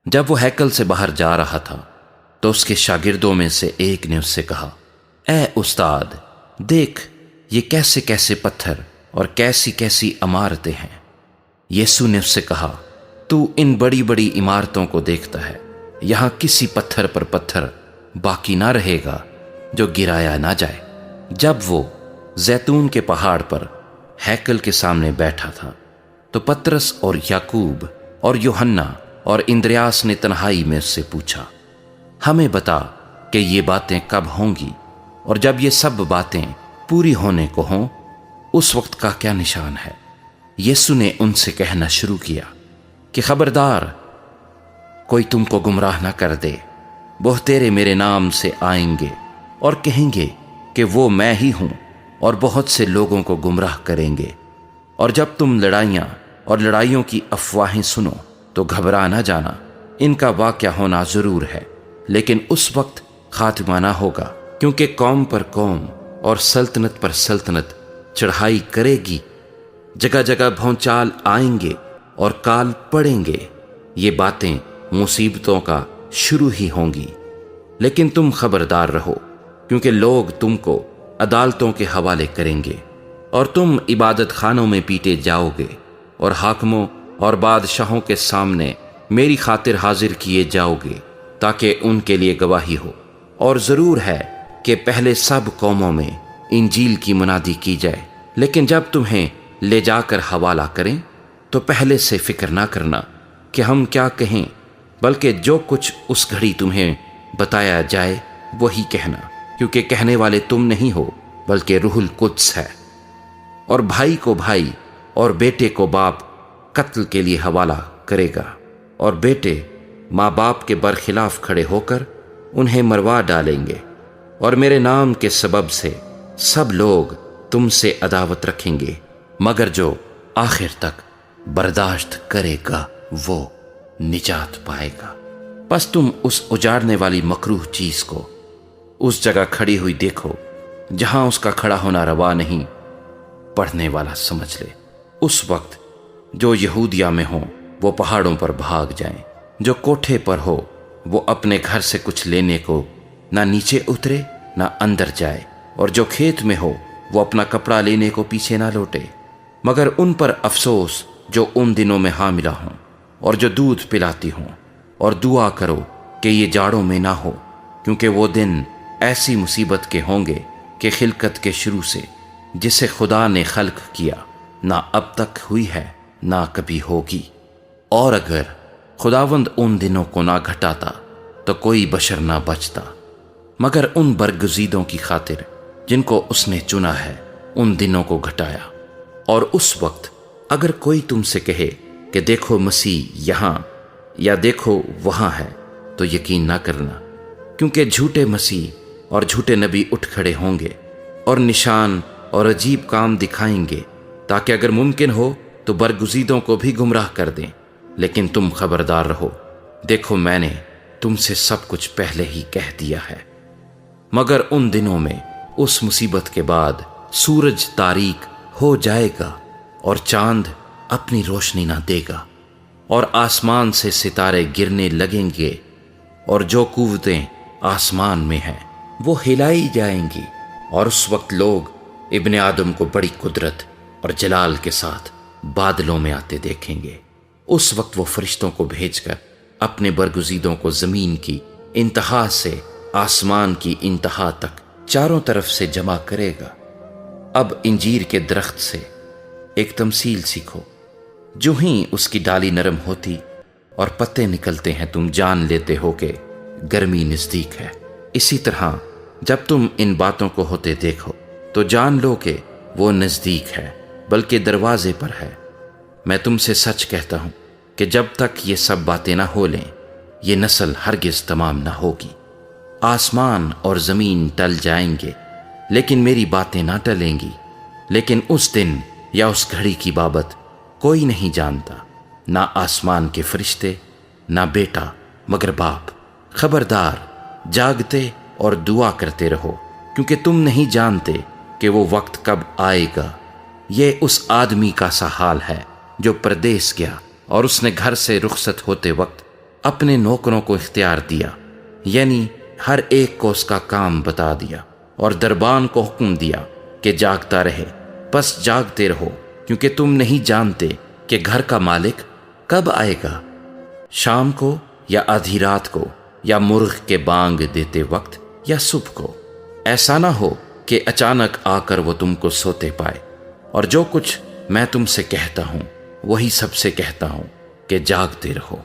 جب وہ ہیکل سے باہر جا رہا تھا تو اس کے شاگردوں میں سے ایک نے اس سے کہا، اے استاد، دیکھ یہ کیسے کیسے پتھر اور کیسی کیسی عمارتیں ہیں۔ یسوع نے اس سے کہا، تو ان بڑی بڑی عمارتوں کو دیکھتا ہے، یہاں کسی پتھر پر پتھر باقی نہ رہے گا جو گرایا نہ جائے۔ جب وہ زیتون کے پہاڑ پر ہیکل کے سامنے بیٹھا تھا تو پترس اور یعقوب اور یوحنا اور اندریاس نے تنہائی میں اس سے پوچھا، ہمیں بتا کہ یہ باتیں کب ہوں گی، اور جب یہ سب باتیں پوری ہونے کو ہوں اس وقت کا کیا نشان ہے؟ یسوع نے ان سے کہنا شروع کیا کہ خبردار کوئی تم کو گمراہ نہ کر دے۔ بہتیرے میرے نام سے آئیں گے اور کہیں گے کہ وہ میں ہی ہوں، اور بہت سے لوگوں کو گمراہ کریں گے۔ اور جب تم لڑائیاں اور لڑائیوں کی افواہیں سنو تو گھبرا نہ جانا، ان کا واقعہ ہونا ضرور ہے، لیکن اس وقت خاتمہ نہ ہوگا، کیونکہ قوم پر قوم اور سلطنت پر سلطنت چڑھائی کرے گی۔ جگہ جگہ بھونچال آئیں گے اور کال پڑیں گے۔ یہ باتیں مصیبتوں کا شروع ہی ہوں گی، لیکن تم خبردار رہو، کیونکہ لوگ تم کو عدالتوں کے حوالے کریں گے، اور تم عبادت خانوں میں پیٹے جاؤ گے، اور حاکموں اور بادشاہوں کے سامنے میری خاطر حاضر کیے جاؤ گے، تاکہ ان کے لیے گواہی ہو۔ اور ضرور ہے کہ پہلے سب قوموں میں انجیل کی منادی کی جائے، لیکن جب تمہیں لے جا کر حوالہ کریں تو پہلے سے فکر نہ کرنا کہ ہم کیا کہیں، بلکہ جو کچھ اس گھڑی تمہیں بتایا جائے وہی کہنا، کیونکہ کہنے والے تم نہیں ہو بلکہ روح القدس ہے۔ اور بھائی کو بھائی اور بیٹے کو باپ قتل کے لیے حوالہ کرے گا، اور بیٹے ماں باپ کے برخلاف کھڑے ہو کر انہیں مروا ڈالیں گے، اور میرے نام کے سبب سے سب لوگ تم سے عداوت رکھیں گے، مگر جو آخر تک برداشت کرے گا وہ نجات پائے گا۔ پس تم اس اجاڑنے والی مکروہ چیز کو اس جگہ کھڑی ہوئی دیکھو جہاں اس کا کھڑا ہونا روا نہیں، پڑھنے والا سمجھ لے۔ اس وقت جو یہودیہ میں ہوں وہ پہاڑوں پر بھاگ جائیں، جو کوٹھے پر ہو وہ اپنے گھر سے کچھ لینے کو نہ نیچے اترے نہ اندر جائے، اور جو کھیت میں ہو وہ اپنا کپڑا لینے کو پیچھے نہ لوٹے۔ مگر ان پر افسوس جو ان دنوں میں حاملہ ہوں اور جو دودھ پلاتی ہوں، اور دعا کرو کہ یہ جاڑوں میں نہ ہو، کیونکہ وہ دن ایسی مصیبت کے ہوں گے کہ خلقت کے شروع سے جسے خدا نے خلق کیا نہ اب تک ہوئی ہے نہ کبھی ہوگی۔ اور اگر خداوند ان دنوں کو نہ گھٹاتا تو کوئی بشر نہ بچتا، مگر ان برگزیدوں کی خاطر جن کو اس نے چنا ہے ان دنوں کو گھٹایا۔ اور اس وقت اگر کوئی تم سے کہے کہ دیکھو مسیح یہاں یا دیکھو وہاں ہے تو یقین نہ کرنا، کیونکہ جھوٹے مسیح اور جھوٹے نبی اٹھ کھڑے ہوں گے اور نشان اور عجیب کام دکھائیں گے، تاکہ اگر ممکن ہو تو برگزیدوں کو بھی گمراہ کر دیں۔ لیکن تم خبردار رہو، دیکھو میں نے تم سے سب کچھ پہلے ہی کہہ دیا ہے۔ مگر ان دنوں میں اس مصیبت کے بعد سورج تاریک ہو جائے گا اور چاند اپنی روشنی نہ دے گا، اور آسمان سے ستارے گرنے لگیں گے، اور جو قوتیں آسمان میں ہیں وہ ہلائی جائیں گی۔ اور اس وقت لوگ ابن آدم کو بڑی قدرت اور جلال کے ساتھ بادلوں میں آتے دیکھیں گے۔ اس وقت وہ فرشتوں کو بھیج کر اپنے برگزیدوں کو زمین کی انتہا سے آسمان کی انتہا تک چاروں طرف سے جمع کرے گا۔ اب انجیر کے درخت سے ایک تمثیل سیکھو، جو ہی اس کی ڈالی نرم ہوتی اور پتے نکلتے ہیں تم جان لیتے ہو کہ گرمی نزدیک ہے۔ اسی طرح جب تم ان باتوں کو ہوتے دیکھو تو جان لو کہ وہ نزدیک ہے، بلکہ دروازے پر ہے۔ میں تم سے سچ کہتا ہوں کہ جب تک یہ سب باتیں نہ ہو لیں یہ نسل ہرگز تمام نہ ہوگی۔ آسمان اور زمین ٹل جائیں گے لیکن میری باتیں نہ ٹلیں گی۔ لیکن اس دن یا اس گھڑی کی بابت کوئی نہیں جانتا، نہ آسمان کے فرشتے نہ بیٹا مگر باپ۔ خبردار جاگتے اور دعا کرتے رہو، کیونکہ تم نہیں جانتے کہ وہ وقت کب آئے گا۔ یہ اس آدمی کا سا حال ہے جو پردیس گیا، اور اس نے گھر سے رخصت ہوتے وقت اپنے نوکروں کو اختیار دیا، یعنی ہر ایک کو اس کا کام بتا دیا، اور دربان کو حکم دیا کہ جاگتا رہے، بس جاگتے رہو، کیونکہ تم نہیں جانتے کہ گھر کا مالک کب آئے گا، شام کو یا آدھی رات کو، یا مرغ کے بانگ دیتے وقت یا صبح کو، ایسا نہ ہو کہ اچانک آ کر وہ تم کو سوتے پائے۔ اور جو کچھ میں تم سے کہتا ہوں وہی سب سے کہتا ہوں کہ جاگتے رہو۔